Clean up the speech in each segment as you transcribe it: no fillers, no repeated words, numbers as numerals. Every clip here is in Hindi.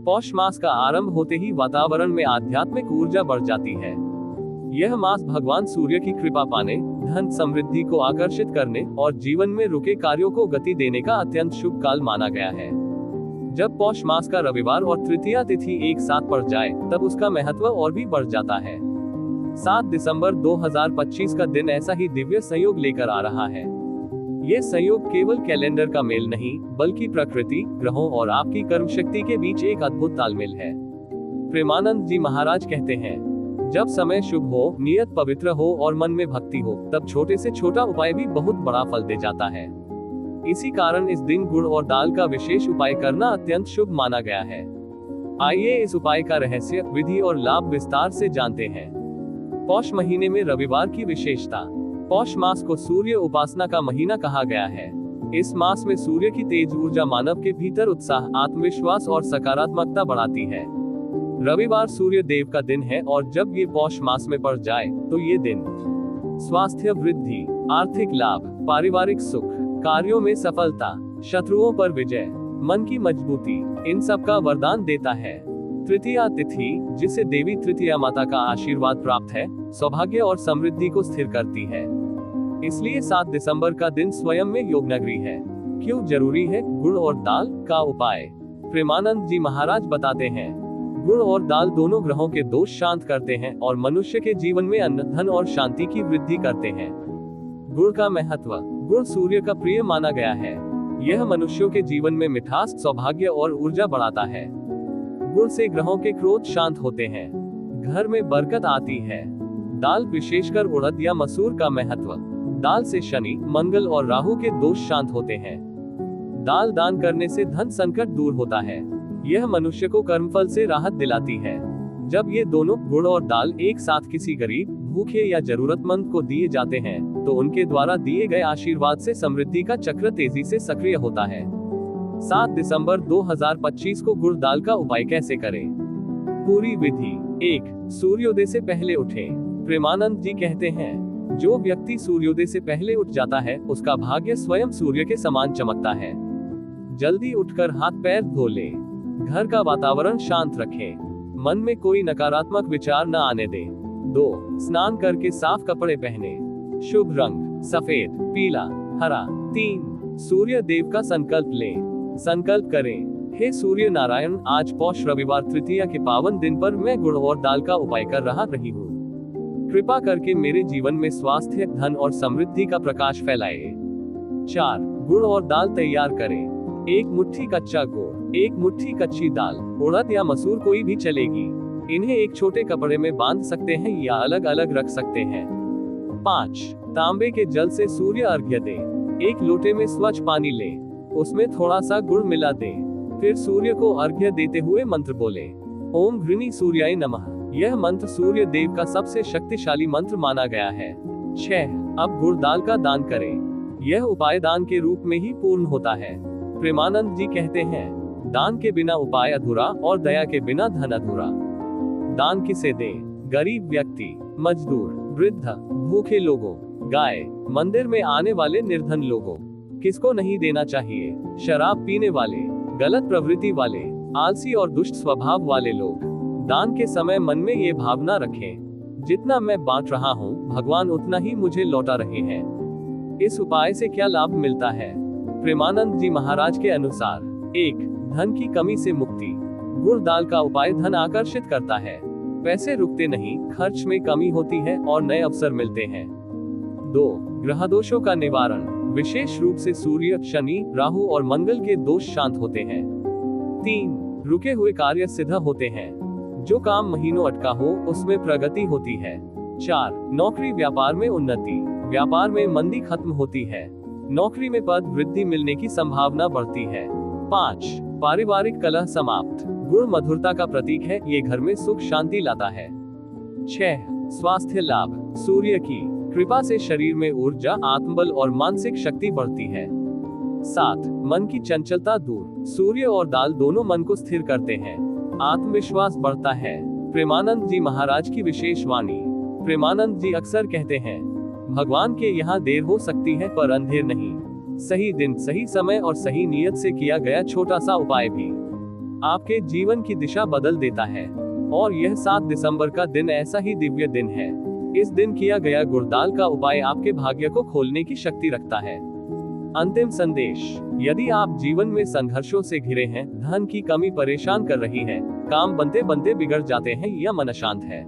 पौष मास का आरंभ होते ही वातावरण में आध्यात्मिक ऊर्जा बढ़ जाती है। यह मास भगवान सूर्य की कृपा पाने, धन समृद्धि को आकर्षित करने और जीवन में रुके कार्यों को गति देने का अत्यंत शुभ काल माना गया है। जब पौष मास का रविवार और तृतीया तिथि एक साथ पड़ जाए तब उसका महत्व और भी बढ़ जाता है। 7 दिसंबर 2025 का दिन ऐसा ही दिव्य संयोग लेकर आ रहा है। ये संयोग केवल कैलेंडर का मेल नहीं, बल्कि प्रकृति, ग्रहों और आपकी कर्म शक्ति के बीच एक अद्भुत तालमेल है। प्रेमानंद जी महाराज कहते हैं, जब समय शुभ हो, नियत पवित्र हो और मन में भक्ति हो, तब छोटे से छोटा उपाय भी बहुत बड़ा फल दे जाता है। इसी कारण इस दिन गुड़ और दाल का विशेष उपाय करना अत्यंत शुभ माना गया है। आइए इस उपाय का रहस्य, विधि और लाभ विस्तार से जानते हैं। पौष महीने में रविवार की विशेषता। पौष मास को सूर्य उपासना का महीना कहा गया है। इस मास में सूर्य की तेज ऊर्जा मानव के भीतर उत्साह, आत्मविश्वास और सकारात्मकता बढ़ाती है। रविवार सूर्य देव का दिन है और जब ये पौष मास में पड़ जाए तो ये दिन स्वास्थ्य वृद्धि, आर्थिक लाभ, पारिवारिक सुख, कार्यों में सफलता, शत्रुओं पर विजय, मन की मजबूती, इन सब का वरदान देता है। तृतीया तिथि, जिसे देवी तृतीया माता का आशीर्वाद प्राप्त है, सौभाग्य और समृद्धि को स्थिर करती है। इसलिए 7 दिसंबर का दिन स्वयं में योगनगरी है। क्यों जरूरी है गुड़ और दाल का उपाय? प्रेमानंद जी महाराज बताते हैं, गुड़ और दाल दोनों ग्रहों के दोष शांत करते हैं और मनुष्य के जीवन में अन्न, धन और शांति की वृद्धि करते हैं। गुड़ का महत्व। गुड़ सूर्य का प्रिय माना गया है। यह मनुष्यों के जीवन में मिठास, सौभाग्य और ऊर्जा बढ़ाता है। गुड़ से ग्रहों के क्रोध शांत होते हैं, घर में बरकत आती है। दाल, विशेषकर उड़द या मसूर का महत्व। दाल से शनि, मंगल और राहु के दोष शांत होते हैं। दाल दान करने से धन संकट दूर होता है। यह मनुष्य को कर्मफल से राहत दिलाती है। जब ये दोनों गुड़ और दाल एक साथ किसी गरीब, भूखे या जरूरतमंद को दिए जाते हैं तो उनके द्वारा दिए गए आशीर्वाद से समृद्धि का चक्र तेजी से सक्रिय होता है। 7 दिसंबर 2025 को गुड़ दाल का उपाय कैसे करें? पूरी विधि। 1. सूर्योदय से पहले उठें। प्रेमानंद जी कहते हैं, जो व्यक्ति सूर्योदय से पहले उठ जाता है उसका भाग्य स्वयं सूर्य के समान चमकता है। जल्दी उठकर हाथ पैर धो लें। घर का वातावरण शांत रखें। मन में कोई नकारात्मक विचार न आने दें। 2. स्नान करके साफ कपड़े पहने। शुभ रंग सफेद, पीला, हरा। 3. सूर्य देव का संकल्प लें। संकल्प करें, हे सूर्य नारायण, आज पौष रविवार तृतीया के पावन दिन पर मैं गुड़ और दाल का उपाय कर रही हूँ। कृपा करके मेरे जीवन में स्वास्थ्य, धन और समृद्धि का प्रकाश फैलाए। 4. गुड़ और दाल तैयार करें। 1 मुट्ठी कच्चा गुड़, 1 मुट्ठी कच्ची दाल, उड़द या मसूर कोई भी चलेगी। इन्हें एक छोटे कपड़े में बांध सकते हैं या अलग अलग रख सकते हैं। 5. तांबे के जल से सूर्य अर्घ्य दें। 1 लोटे में स्वच्छ पानी लें, उसमें थोड़ा सा गुड़ मिला दें। फिर सूर्य को अर्घ्य देते हुए मंत्र बोलें, ओम घृणी सूर्याय नमः। यह मंत्र सूर्य देव का सबसे शक्तिशाली मंत्र माना गया है। 6. अब गुड़ दाल का दान करें। यह उपाय दान के रूप में ही पूर्ण होता है। प्रेमानंद जी कहते हैं, दान के बिना उपाय अधूरा और दया के बिना धन अधूरा। दान किसे दें? गरीब व्यक्ति, मजदूर, वृद्ध, भूखे लोगों, गाय, मंदिर में आने वाले निर्धन लोगों। किसको नहीं देना चाहिए? शराब पीने वाले, गलत प्रवृत्ति वाले, आलसी और दुष्ट स्वभाव वाले लोग। दान के समय मन में ये भावना रखें, जितना मैं बांट रहा हूँ भगवान उतना ही मुझे लौटा रहे हैं। इस उपाय से क्या लाभ मिलता है? प्रेमानंद जी महाराज के अनुसार, 1. धन की कमी से मुक्ति। गुड़ दाल का उपाय धन आकर्षित करता है। पैसे रुकते नहीं, खर्च में कमी होती है और नए अवसर मिलते हैं। 2. ग्रह दोषों का निवारण। विशेष रूप से सूर्य, शनि, राहु और मंगल के दोष शांत होते हैं। 3. रुके हुए कार्य सिद्ध होते हैं। जो काम महीनों अटका हो उसमें प्रगति होती है। 4. नौकरी व्यापार में उन्नति। व्यापार में मंदी खत्म होती है। नौकरी में पद वृद्धि मिलने की संभावना बढ़ती है। 5. पारिवारिक कलह समाप्त। गुड़ मधुरता का प्रतीक है, ये घर में सुख शांति लाता है। 6. स्वास्थ्य लाभ। सूर्य की कृपा से शरीर में ऊर्जा, आत्मबल और मानसिक शक्ति बढ़ती है। 7. मन की चंचलता दूर। सूर्य और दाल दोनों मन को स्थिर करते हैं, आत्मविश्वास बढ़ता है। प्रेमानंद जी महाराज की विशेष वाणी। प्रेमानंद जी अक्सर कहते हैं, भगवान के यहाँ देर हो सकती है पर अंधेर नहीं। सही दिन, सही समय और सही नियत से किया गया छोटा सा उपाय भी आपके जीवन की दिशा बदल देता है। और यह 7 दिसंबर का दिन ऐसा ही दिव्य दिन है। इस दिन किया गया गुड़दाल का उपाय आपके भाग्य को खोलने की शक्ति रखता है। अंतिम संदेश, यदि आप जीवन में संघर्षों से घिरे हैं, धन की कमी परेशान कर रही है, काम बनते बनते बिगड़ जाते हैं या मन अशांत है,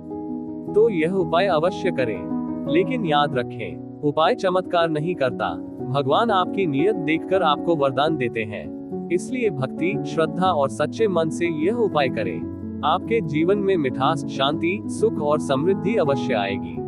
तो यह उपाय अवश्य करें। लेकिन याद रखें, उपाय चमत्कार नहीं करता, भगवान आपकी नियत देखकर आपको वरदान देते हैं। इसलिए भक्ति, श्रद्धा और सच्चे मन से यह उपाय करें। आपके जीवन में मिठास, शांति, सुख और समृद्धि अवश्य आएगी।